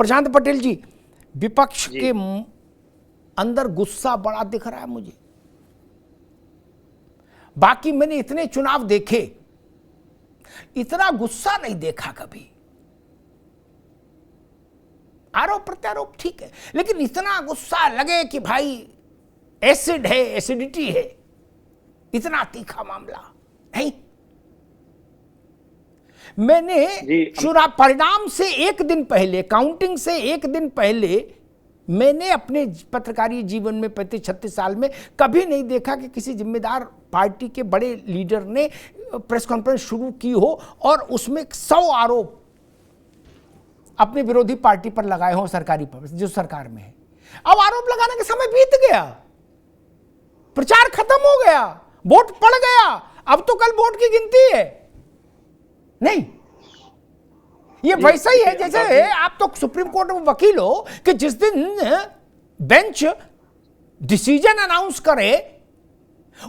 प्रशांत पटेल जी, विपक्ष के अंदर गुस्सा बड़ा दिख रहा है मुझे। बाकी मैंने इतने चुनाव देखे, इतना गुस्सा नहीं देखा कभी। आरोप प्रत्यारोप ठीक है, लेकिन इतना गुस्सा लगे कि भाई एसिड है, एसिडिटी है, इतना तीखा मामला नहीं। मैंने चुनाव परिणाम से एक दिन पहले, काउंटिंग से एक दिन पहले, मैंने अपने पत्रकारी जीवन में 35-36 साल में कभी नहीं देखा कि किसी जिम्मेदार पार्टी के बड़े लीडर ने प्रेस कॉन्फ्रेंस शुरू की हो और उसमें 100 आरोप अपने विरोधी पार्टी पर लगाए हों, सरकारी पर, जो सरकार में है। अब आरोप लगाने का समय बीत गया, प्रचार खत्म हो गया, वोट पड़ गया, अब तो कल वोट की गिनती है। नहीं, ये वैसा ही है जैसे आप तो सुप्रीम कोर्ट में वकील हो कि जिस दिन बेंच डिसीजन अनाउंस करे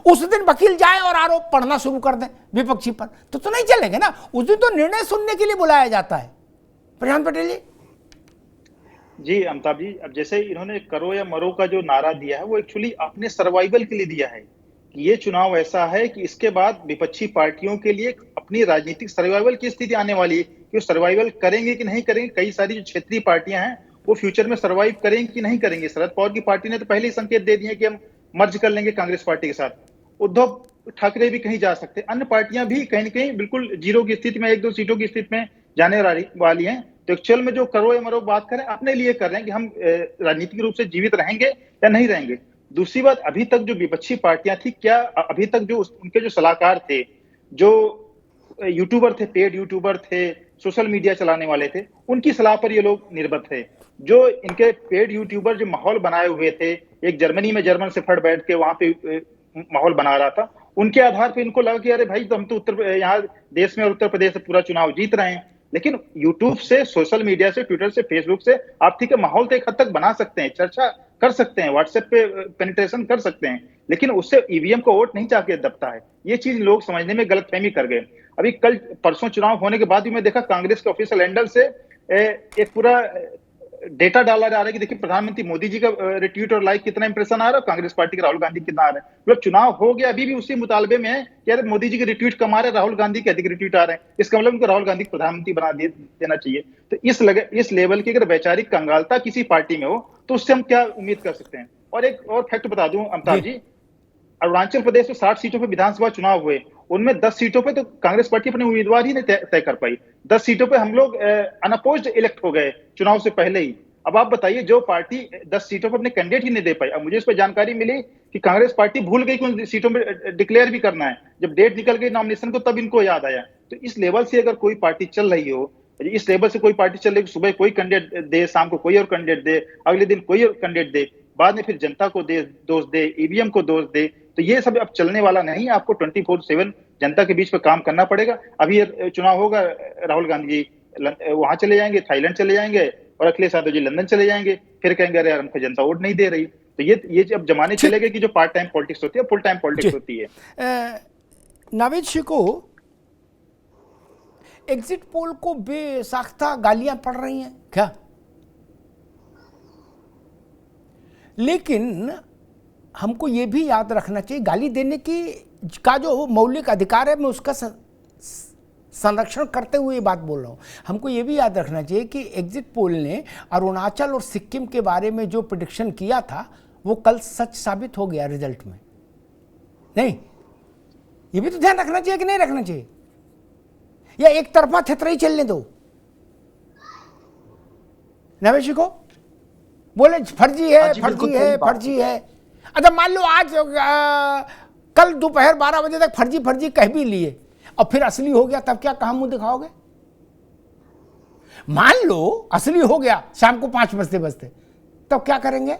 उस दिन वकील जाए और आरोप पढ़ना शुरू कर दे विपक्षी पर, तो नहीं चलेगा ना। उस दिन तो निर्णय सुनने के लिए बुलाया जाता है। प्रशांत पटेल जी। जी अमिताभ जी, अब जैसे इन्होंने करो या मरो का जो नारा दिया है वो एक्चुअली अपने सर्वाइवल के लिए दिया है कि ये चुनाव ऐसा है कि इसके बाद विपक्षी पार्टियों के लिए अपनी राजनीतिक सर्वाइवल की स्थिति आने वाली है कि वो सर्वाइवल करेंगे कि नहीं करेंगे। कई सारी जो क्षेत्रीय पार्टियां हैं वो फ्यूचर में सर्वाइव करेंगे कि नहीं करेंगे। शरद पवार की पार्टी ने तो पहले ही संकेत दे दिए कि हम मर्ज कर लेंगे कांग्रेस पार्टी के साथ। उद्धव ठाकरे भी कहीं जा सकते, अन्य पार्टियां भी कहीं ना कहीं बिल्कुल जीरो की स्थिति में, 1-2 सीटों की स्थिति में जाने वाली हैं। तो एक्चुअल में जो करो या मरो बात करें, अपने लिए कर रहे हैं कि हम राजनीतिक रूप से जीवित रहेंगे या नहीं रहेंगे। दूसरी बात, अभी तक जो विपक्षी पार्टियां थी, क्या अभी तक जो उनके जो सलाहकार थे, जो यूट्यूबर थे, पेड यूट्यूबर थे, सोशल मीडिया चलाने वाले थे, उनकी सलाह पर ये लोग निर्भर थे। जो इनके पेड यूट्यूबर जो माहौल बनाए हुए थे, एक जर्मनी में जर्मन शेफर्ड बैठ के वहां पे माहौल बना रहा था, उनके आधार पे इनको लगा कि अरे भाई, तो हम तो यहाँ देश में और उत्तर प्रदेश से पूरा चुनाव जीत रहे हैं। लेकिन यूट्यूब से, सोशल मीडिया से, ट्विटर से, फेसबुक से आप ठीक है माहौल तो एक हद तक बना सकते हैं, चर्चा कर सकते हैं, व्हाट्सएप पे पेनिट्रेशन कर सकते हैं, लेकिन उससे ईवीएम को वोट नहीं जाके दबता है। ये चीज लोग समझने में गलतफहमी कर गए। अभी कल परसों चुनाव होने के बाद भी मैं देखा कांग्रेस के ऑफिशियल हैंडल से एक पूरा डेटा डाला जा रहा है कि देखिए प्रधानमंत्री मोदी जी का रिट्वीट और लाइक कितना इंप्रेशन आ रहा है, कांग्रेस पार्टी के राहुल गांधी कितना आ रहा है। मतलब चुनाव हो गया, अभी भी उसी मुतालबे में है कि यार मोदी जी के रिट्वीट कम आ रहे हैं, राहुल गांधी के अधिक रिट्वीट आ रहे हैं, इसका मतलब उनको राहुल गांधी को प्रधानमंत्री बना देना चाहिए। तो इस लेवल की अगर वैचारिक कंगालता किसी पार्टी में हो तो उससे हम क्या उम्मीद कर सकते हैं। और एक और फैक्ट बता दूं अमिताभ जी, अरुणाचल प्रदेश में 60 सीटों पर विधानसभा चुनाव हुए, उनमें 10 सीटों पे तो कांग्रेस पार्टी अपने उम्मीदवार ही नहीं तय कर पाई। 10 सीटों पे हम लोग अनअपोज्ड इलेक्ट हो गए चुनाव से पहले ही। अब आप बताइए, जो पार्टी 10 सीटों पर अपने कैंडिडेट ही नहीं दे पाई। अब मुझे इस पर जानकारी मिली कि कांग्रेस पार्टी भूल गई कि उन सीटों में डिक्लेयर भी करना है। जब डेट निकल गई नॉमिनेशन को, तब इनको याद आया। तो इस लेवल से अगर कोई पार्टी चल रही हो, इस लेवल से कोई पार्टी चल रही, सुबह कोई कैंडिडेट दे, शाम को कोई और कैंडिडेट दे, अगले दिन कोई और कैंडिडेट दे, बाद में फिर जनता को दोष दे, ईवीएम को दोष दे, तो ये सब अब चलने वाला नहीं। आपको 24/7 जनता के बीच में काम करना पड़ेगा। अभी चुनाव होगा, राहुल गांधी जी वहां चले जाएंगे, थाईलैंड चले जाएंगे, और अखिलेश यादव जी लंदन चले जाएंगे, फिर कहेंगे अरे यार हमको जनता वोट नहीं दे रही। तो ये अब जमाने चले गए कि जो पार्ट टाइम पॉलिटिक्स होती है, फुल टाइम पॉलिटिक्स होती है। नावेद शिको, एग्जिट पोल को बेसाख्ता गालियां पड़ रही हैं क्या? लेकिन हमको ये भी याद रखना चाहिए, गाली देने का जो मौलिक अधिकार है, मैं उसका संरक्षण करते हुए ये बात बोल रहा हूँ। हमको ये भी याद रखना चाहिए कि एग्जिट पोल ने अरुणाचल और सिक्किम के बारे में जो प्रेडिक्शन किया था वो कल सच साबित हो गया रिजल्ट में। नहीं, ये भी तो ध्यान रखना चाहिए कि नहीं रखना चाहिए, या एक तरफा थेतराई चलने दो? नवेशी को बोले फर्जी है, फर्जी है, फर्जी है। अच्छा मान लो आज कल दोपहर 12 बजे तक फर्जी फर्जी कह भी लिए और फिर असली हो गया, तब क्या कहां मुंह दिखाओगे? मान लो असली हो गया शाम को 5 बजते बजते, तब क्या करेंगे?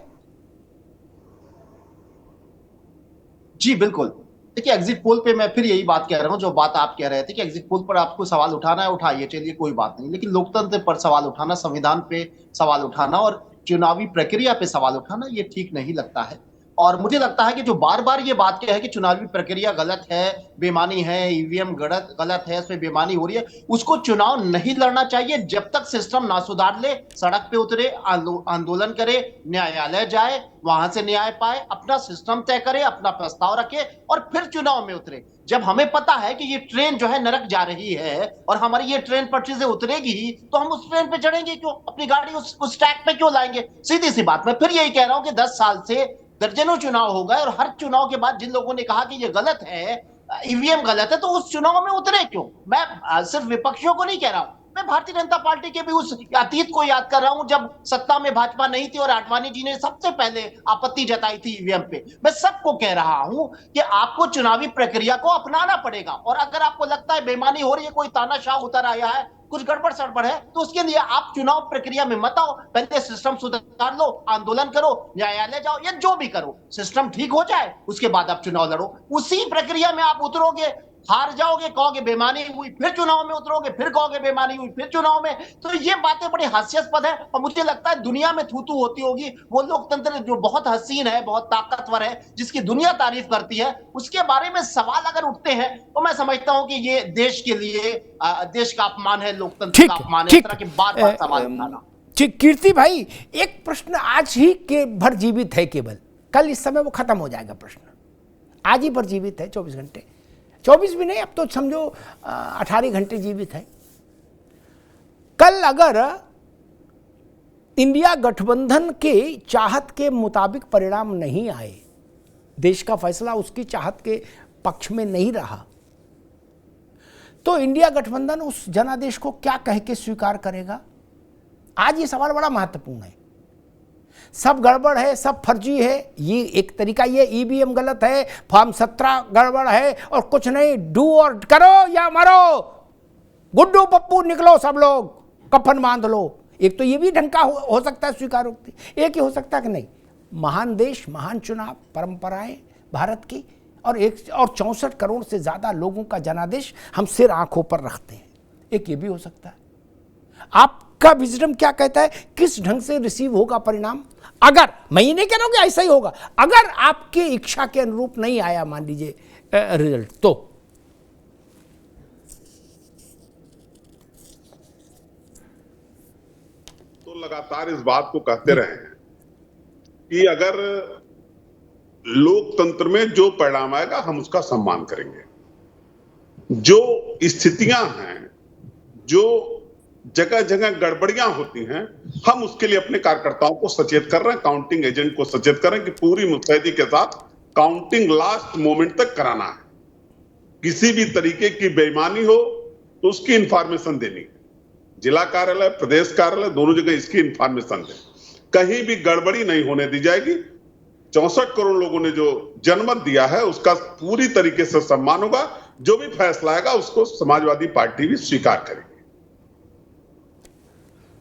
जी बिल्कुल। देखिए एग्जिट पोल पे मैं फिर यही बात कह रहा हूं, जो बात आप कह रहे थे कि एग्जिट पोल पर आपको सवाल उठाना है, उठाइए, चलिए कोई बात नहीं। लेकिन लोकतंत्र पर सवाल उठाना, संविधान पे सवाल उठाना और चुनावी प्रक्रिया पे सवाल उठाना, ये ठीक नहीं लगता है। और मुझे लगता है कि जो बार बार ये बात क्या है कि चुनावी प्रक्रिया गलत है, बेईमानी है, ईवीएम गलत है, इसमें बेईमानी हो रही है, उसको चुनाव नहीं लड़ना चाहिए जब तक सिस्टम ना सुधार ले। सड़क पे उतरे, आंदोलन करे, न्यायालय जाए, वहां से न्याय पाए, अपना सिस्टम तय करे, अपना प्रस्ताव रखे और फिर चुनाव में उतरे। जब हमें पता है कि ये ट्रेन जो है नरक जा रही है और हमारी ये ट्रेन पटरी से उतरेगी ही, तो हम उस ट्रेन पे चढ़ेंगे क्यों? अपनी गाड़ी उस ट्रैक पे क्यों लाएंगे? सीधी सी बात। मैं फिर यही कह रहा हूं कि 10 साल से दर्जनों चुनाव हो गए और हर चुनाव के बाद जिन लोगों ने कहा कि ये गलत है, ईवीएम गलत है, तो उस चुनाव में उतरे क्यों? मैं सिर्फ विपक्षियों को नहीं कह रहा हूं, मैं भारतीय जनता पार्टी के भी उस अतीत को याद कर रहा हूं जब सत्ता में भाजपा नहीं थी और आडवाणी जी ने सबसे पहले आपत्ति जताई थी ईवीएम पे। मैं सबको कह रहा हूं कि आपको चुनावी प्रक्रिया को अपनाना पड़ेगा और अगर आपको लगता है बेईमानी हो रही है, कोई तानाशाह उतर आया है, कुछ गड़बड़ सड़बड़ है, तो उसके लिए आप चुनाव प्रक्रिया में मत आओ। पहले सिस्टम सुधार लो, आंदोलन करो, न्यायालय जाओ या जो भी करो, सिस्टम ठीक हो जाए उसके बाद आप चुनाव लड़ो। उसी प्रक्रिया में आप उतरोगे, हार जाओगे, कहोगे बेईमानी हुई, फिर चुनाव में उतरोगे, फिर कहोगे बेईमानी हुई, फिर चुनाव में। तो ये बातें बड़ी हास्यास्पद है और मुझे लगता है दुनिया में थू-थू होती होगी। वो लोकतंत्र जो बहुत हसीन है, बहुत ताकतवर है, जिसकी दुनिया तारीफ करती है, उसके बारे में सवाल अगर उठते हैं तो मैं समझता हूं कि ये देश के लिए देश का अपमान है, लोकतंत्र का अपमान है, इस तरह के बार-बार सवाल उठाना। ठीक, कीर्ति भाई, एक प्रश्न आज ही के भर जीवित है, केवल कल इस समय वो खत्म हो जाएगा प्रश्न। आज ही भर जीवित है, 24 घंटे, 24 भी नहीं, अब तो समझो 18 घंटे जीवित है। कल अगर इंडिया गठबंधन के चाहत के मुताबिक परिणाम नहीं आए, देश का फैसला उसकी चाहत के पक्ष में नहीं रहा, तो इंडिया गठबंधन उस जनादेश को क्या कह के स्वीकार करेगा? आज ये सवाल बड़ा महत्वपूर्ण है। सब गड़बड़ है, सब फर्जी है, ये एक तरीका, ये ईवीएम गलत है, फॉर्म 17 गड़बड़ है और कुछ नहीं, डू और करो या मरो, गुड्डू पप्पू निकलो सब लोग, कफन बांध लो। एक तो ये भी ढंग का हो सकता है स्वीकारोक्ति, एक ही हो सकता है कि नहीं, महान देश, महान चुनाव, परंपराएं भारत की और 64 करोड़ से ज्यादा लोगों का जनादेश हम सिर आंखों पर रखते हैं, एक ये भी हो सकता है। आपका विजडम क्या कहता है, किस ढंग से रिसीव होगा परिणाम? अगर, मैं ये नहीं कह रहा हूं कि ऐसा ही होगा, अगर आपकी इच्छा के अनुरूप नहीं आया मान लीजिए रिजल्ट, तो लगातार इस बात को कहते रहे हैं कि अगर लोकतंत्र में जो परिणाम आएगा हम उसका सम्मान करेंगे। जो स्थितियां हैं, जो जगह जगह गड़बड़ियां होती हैं, हम उसके लिए अपने कार्यकर्ताओं को सचेत कर रहे हैं, काउंटिंग एजेंट को सचेत कर रहे हैं कि पूरी मुस्तैदी के साथ काउंटिंग लास्ट मोमेंट तक कराना है। किसी भी तरीके की बेईमानी हो तो उसकी इंफॉर्मेशन देनी है, जिला कार्यालय, प्रदेश कार्यालय, दोनों जगह इसकी इंफॉर्मेशन दें, कहीं भी गड़बड़ी नहीं होने दी जाएगी। 64 करोड़ लोगों ने जो जनमत दिया है उसका पूरी तरीके से सम्मान होगा, जो भी फैसला आएगा उसको समाजवादी पार्टी भी स्वीकार करेगी।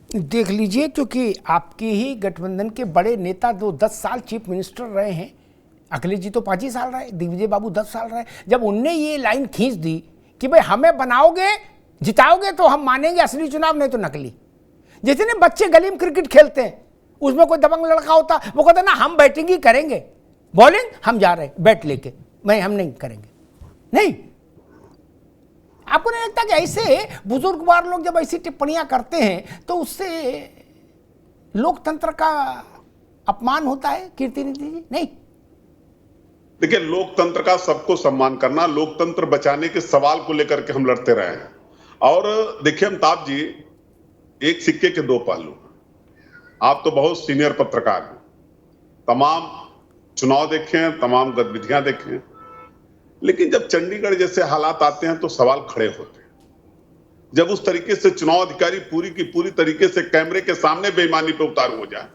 देख लीजिए, क्योंकि आपके ही गठबंधन के बड़े नेता जो 10 साल चीफ मिनिस्टर रहे हैं, अखिलेश जी तो 5 ही साल रहे, दिग्विजय बाबू 10 साल रहे, जब उनने ये लाइन खींच दी कि भाई हमें बनाओगे, जिताओगे तो हम मानेंगे असली चुनाव, नहीं तो नकली। जितने बच्चे गली में क्रिकेट खेलते हैं, उसमें कोई दबंग लड़का होता, वो कहता ना हम बैटिंग ही करेंगे, बॉलिंग हम जा रहे हैं बैट लेके, नहीं हम नहीं करेंगे। नहीं, आपको नहीं लगता कि ऐसे बुजुर्गवार लोग जब ऐसी टिप्पणियां करते हैं तो उससे लोकतंत्र का अपमान होता है? कीर्तिनिधि जी, नहीं? देखिए, लोकतंत्र का सबको सम्मान करना, लोकतंत्र बचाने के सवाल को लेकर के हम लड़ते रहे हैं। और देखिए अमिताभ जी, एक सिक्के के दो पहलू। आप तो बहुत सीनियर पत्रकार हैं, तमाम चुनाव देखे हैं, तमाम गतिविधियां देखे हैं, लेकिन जब चंडीगढ़ जैसे हालात आते हैं तो सवाल खड़े होते हैं। जब उस तरीके से चुनाव अधिकारी पूरी की पूरी तरीके से कैमरे के सामने बेईमानी पे उतारू हो जाए,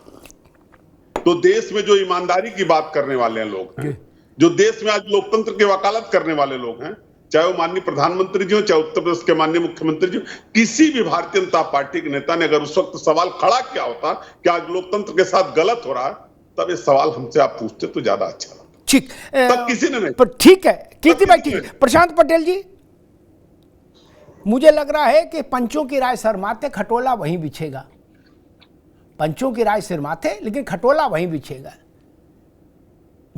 तो देश में जो ईमानदारी की बात करने वाले लोग हैं, जो देश में आज लोकतंत्र की वकालत करने वाले लोग हैं, चाहे वो माननीय प्रधानमंत्री जी हो, चाहे उत्तर प्रदेश के माननीय मुख्यमंत्री जी हो, किसी भी भारतीय जनता पार्टी के नेता ने अगर उस वक्त सवाल खड़ा किया होता कि आज लोकतंत्र के साथ गलत हो रहा है, तब ये सवाल हमसे आप पूछते तो ज्यादा अच्छा लगता। ठीक, तब किसी ने नहीं। पर ठीक है कीर्ति भाई, ठीक है। प्रशांत पटेल जी, मुझे लग रहा है कि पंचों की राय सर माथे, खटोला वहीं बिछेगा। पंचों की राय सिर माथे, लेकिन खटोला वहीं बिछेगा।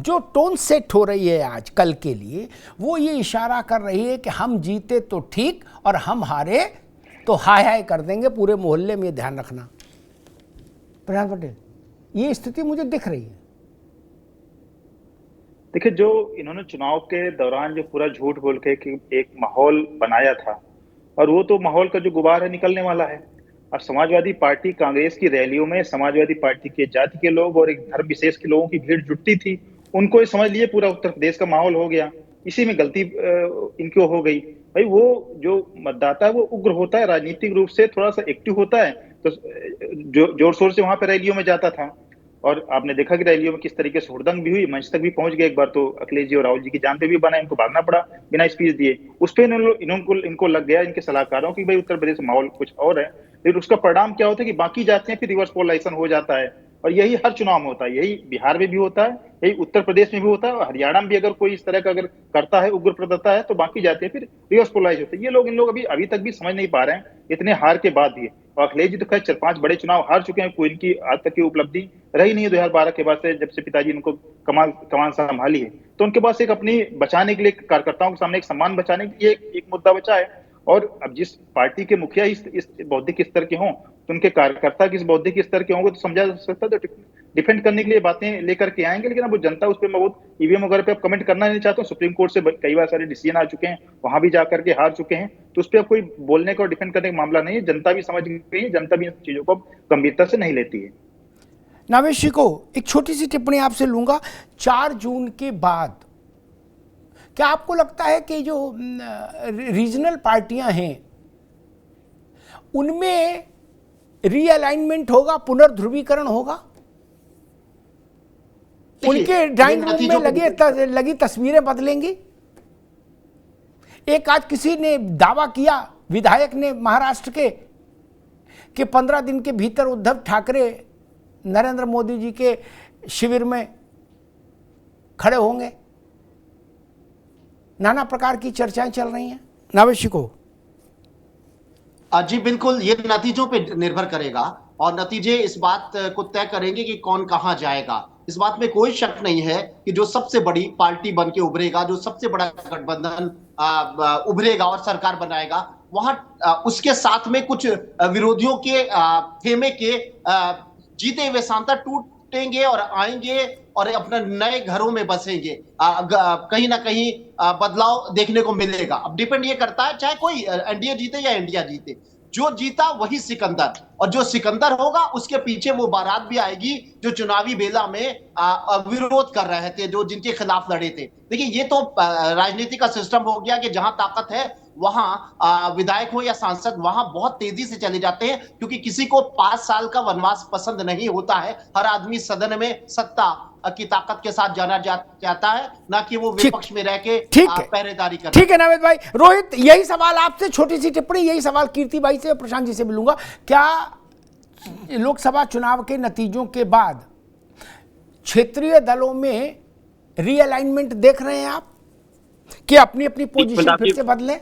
जो टोन सेट हो रही है आज कल के लिए, वो ये इशारा कर रही है कि हम जीते तो ठीक और हम हारे तो हाय हाय कर देंगे पूरे मोहल्ले में, ध्यान रखना प्रशांत पटेल, ये स्थिति मुझे दिख रही है। देखिए, जो इन्होंने चुनाव के दौरान जो पूरा झूठ बोल के कि एक माहौल बनाया था, और वो तो माहौल का जो गुबार है निकलने वाला है। और समाजवादी पार्टी कांग्रेस की रैलियों में समाजवादी पार्टी के जाति के लोग और एक धर्म विशेष के लोगों की भीड़ जुटती थी, उनको ये समझ लिए पूरा उत्तर प्रदेश का माहौल हो गया, इसी में गलती इनको हो गई। भाई वो जो मतदाता है वो उग्र होता है, राजनीतिक रूप से थोड़ा सा एक्टिव होता है, तो जोर शोर से वहां पर रैलियों में जाता था। और आपने देखा कि रैलियों में किस तरीके से हुड़दंग भी हुई, मंच तक भी पहुंच गए। एक बार तो अखिलेश जी और राहुल जी की जान पे भी बना, इनको भागना पड़ा बिना स्पीच दिए। उस पर इनको लग गया, इनके सलाहकारों की भाई उत्तर प्रदेश में माहौल कुछ और है। फिर उसका परिणाम क्या होता है कि बाकी जाते हैं, फिर रिवर्स पोलराइजेशन हो जाता है। और यही हर चुनाव में होता है, यही बिहार में भी होता है, यही उत्तर प्रदेश में भी होता है, और हरियाणा में भी अगर कोई इस तरह का अगर करता है, उग्र प्रदत्ता है, तो बाकी जाते हैं फिर रिवर्स पोलराइज होते हैं। इन लोग अभी तक भी समझ नहीं पा रहे हैं, इतने हार के बाद भी। और अखिलेश जी तो खैर 4-5 बड़े चुनाव हार चुके हैं, कोई इनकी आज तक की उपलब्धि रही नहीं है 2012 के बाद से, जब से पिताजी इनको कमान संभाली है। तो उनके पास एक अपनी बचाने के लिए, कार्यकर्ताओं के सामने एक सम्मान बचाने के लिए एक मुद्दा बचा है। और अब जिस पार्टी के मुखिया इस बौद्धिक स्तर के हों, तो उनके कार्यकर्ता किस बौद्धिक स्तर के होंगे तो समझा जा सकता है, तो डिफेंड करने के लिए बातें लेकर के आएंगे। लेकिन अब वो जनता उस पर बहुत ईवीएम वगैरह पे अब कमेंट करना नहीं चाहता हूँ। सुप्रीम कोर्ट से कई बार सारे डिसीजन आ चुके हैं, वहां भी जाकर के हार चुके हैं, तो उस पर अब कोई बोलने का और डिफेंड करने का मामला नहीं है। जनता भी समझ गई है, जनता भी इन चीजों को गंभीरता से नहीं लेती है। नावेश जी को एक छोटी सी टिप्पणी आपसे लूंगा। 4 जून के बाद क्या आपको लगता है कि जो रीजनल पार्टियां हैं उनमें रीअलाइनमेंट होगा, पुनर्ध्रुवीकरण होगा? उनके ड्राइंग रूम में लगी तस्वीरें बदलेंगी? एक आज किसी ने दावा किया, विधायक ने महाराष्ट्र के, कि 15 दिन के भीतर उद्धव ठाकरे नरेंद्र मोदी जी के शिविर में खड़े होंगे। नाना प्रकार की चर्चाएं चल रही हैं। नावेश को जी बिल्कुल, ये नतीजों पे निर्भर करेगा और नतीजे इस बात को तय करेंगे कि कौन कहां जाएगा। इस बात में कोई शक नहीं है कि जो सबसे बड़ी पार्टी बन के उभरेगा, जो सबसे बड़ा गठबंधन उभरेगा और सरकार बनाएगा, वहां उसके साथ में कुछ विरोधियों के खेमे के जीते हुए सांता टूटेंगे और आएंगे और अपने नए घरों में बसेंगे। कहीं ना कहीं बदलाव देखने को मिलेगा। अब डिपेंड ये करता है, चाहे कोई एनडीए जीते या इंडिया जीते, जो जीता वही सिकंदर, और जो सिकंदर होगा उसके पीछे वो बारात भी आएगी जो चुनावी बेला में विरोध कर रहे थे, जो जिनके खिलाफ लड़े थे। देखिए, ये तो राजनीति का सिस्टम हो गया कि जहां ताकत है वहां विधायक हो या सांसद वहां बहुत तेजी से चले जाते हैं, क्योंकि किसी को 5 साल का वनवास पसंद नहीं होता है। हर आदमी सदन में सत्ता की ताकत के साथ जाना चाहता है, ना कि वो विपक्ष में रह के पहरेदारी कर। ठीक है नावेद भाई। रोहित, यही सवाल आपसे, छोटी सी टिप्पणी, यही सवाल कीर्ति भाई से और प्रशांत जी से मिलूंगा। क्या लोकसभा चुनाव के नतीजों के बाद क्षेत्रीय दलों में रीअलाइनमेंट देख रहे हैं आप, कि अपनी अपनी पोजीशन फिर से बदलें?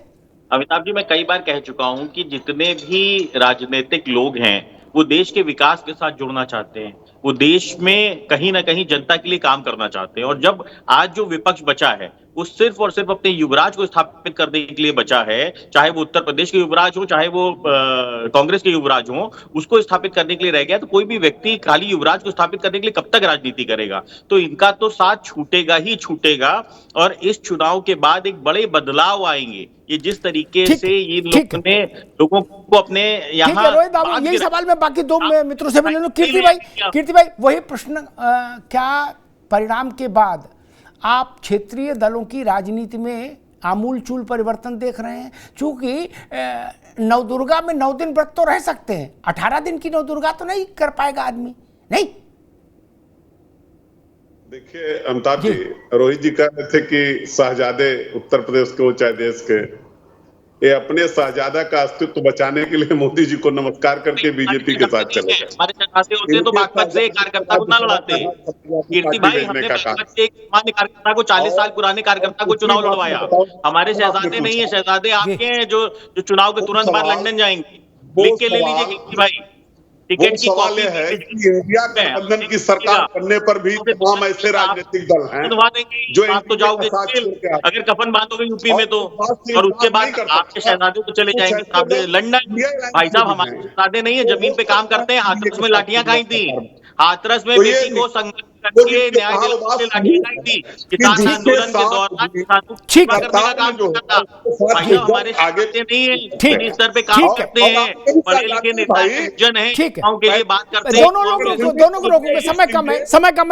अमिताभ जी, मैं कई बार कह चुका हूं कि जितने भी राजनीतिक लोग हैं वो देश के विकास के साथ जुड़ना चाहते हैं, वो देश में कहीं ना कहीं जनता के लिए काम करना चाहते हैं। और जब आज जो विपक्ष बचा है वो सिर्फ और सिर्फ अपने युवराज को स्थापित करने के लिए बचा है, चाहे वो उत्तर प्रदेश के युवराज हो, चाहे वो कांग्रेस के युवराज हो, उसको स्थापित करने के लिए रह गया। तो कोई भी व्यक्ति खाली युवराज को स्थापित करने के लिए कब तक राजनीति करेगा? तो इनका तो साथ छूटेगा ही छूटेगा। और इस चुनाव के बाद एक बड़े बदलाव आएंगे। ये जिस तरीके से ये लोगों को अपने यहाँ, रोहित बाबू, यही सवाल मैं बाकी 2 मित्रों से मिलूं। कीर्ति भाई, वही प्रश्न, क्या परिणाम के बाद आप क्षेत्रीय दलों की राजनीति में आमूलचूल परिवर्तन देख रहे हैं? क्योंकि नवदुर्गा में 9 दिन व्रत तो रह सकते हैं, 18 दिन की नवदुर्गा तो नहीं कर पाएगा आदमी, नहीं? देखिए अमिताभ जी, रोहित जी कह रहे थे कि शहजादे उत्तर प्रदेश के हो चाहे देश के, ये अपने शहजादा का अस्तित्व बचाने के लिए मोदी जी को नमस्कार करके बीजेपी के साथ चले गए। हमारे शहजादे होते तो बागपत से कार्यकर्ता को ना लड़ाते। कीर्ति भाई, हमने बागपत से एक सामान्य कार्यकर्ता को, 40 साल पुराने कार्यकर्ता को चुनाव लड़वाया। हमारे शहजादे नहीं है, शहजादे आपके हैं जो चुनाव के तुरंत बाद लंदन जाएंगे। लिख के ले लीजिए कीर्ति भाई। टिकट वो की सवाल कॉपी यह है कि इंडिया गठबंधन की सरकार बनने पर भी तमाम ऐसे राजनीतिक दल हैं बनवा देंगे, जो आप तो जाओगे साथ जेल छोड़ के आते अगर कफन बांधोगे यूपी में तो, हैं। और उसके बाद नहीं कर आपके सकता। शहजादे तो चले कुछ जाएंगे ऐसे आप लोग लंदन। इंडिया अलायंस भाई साहब में भी हमारे हैं। शहजादे नहीं है, तो जमीन हो पे काम सकता है करते हैं, कि हाथरस ये में के लाठियां साथ खाई थी, सरकार में। हाथरस में तो बेटी ये को संघर्ष वो करके जिनके न्याय कहा वो दिलाने बात के लिए सही लाठियां खाई है थी, कि किसान जिसके आंदोलन के साथ दौरान भी किसानों को ठीक सेवा है। करने का सरकार में काम जो किया है था। उसके साथ भाई भी साहब हमारे जब आगे शहजादे नहीं है, ठीक इस है। स्तर पे काम ठीक है। करते और हैं, आपके भी पढ़े शहजादे लिखे हैं नेता भाई। हैं, सज्जन हैं, ठीक है। गाँव के लिए बात करते हैं। दोनों लोगों को रोके, समय कम है, समय कम है।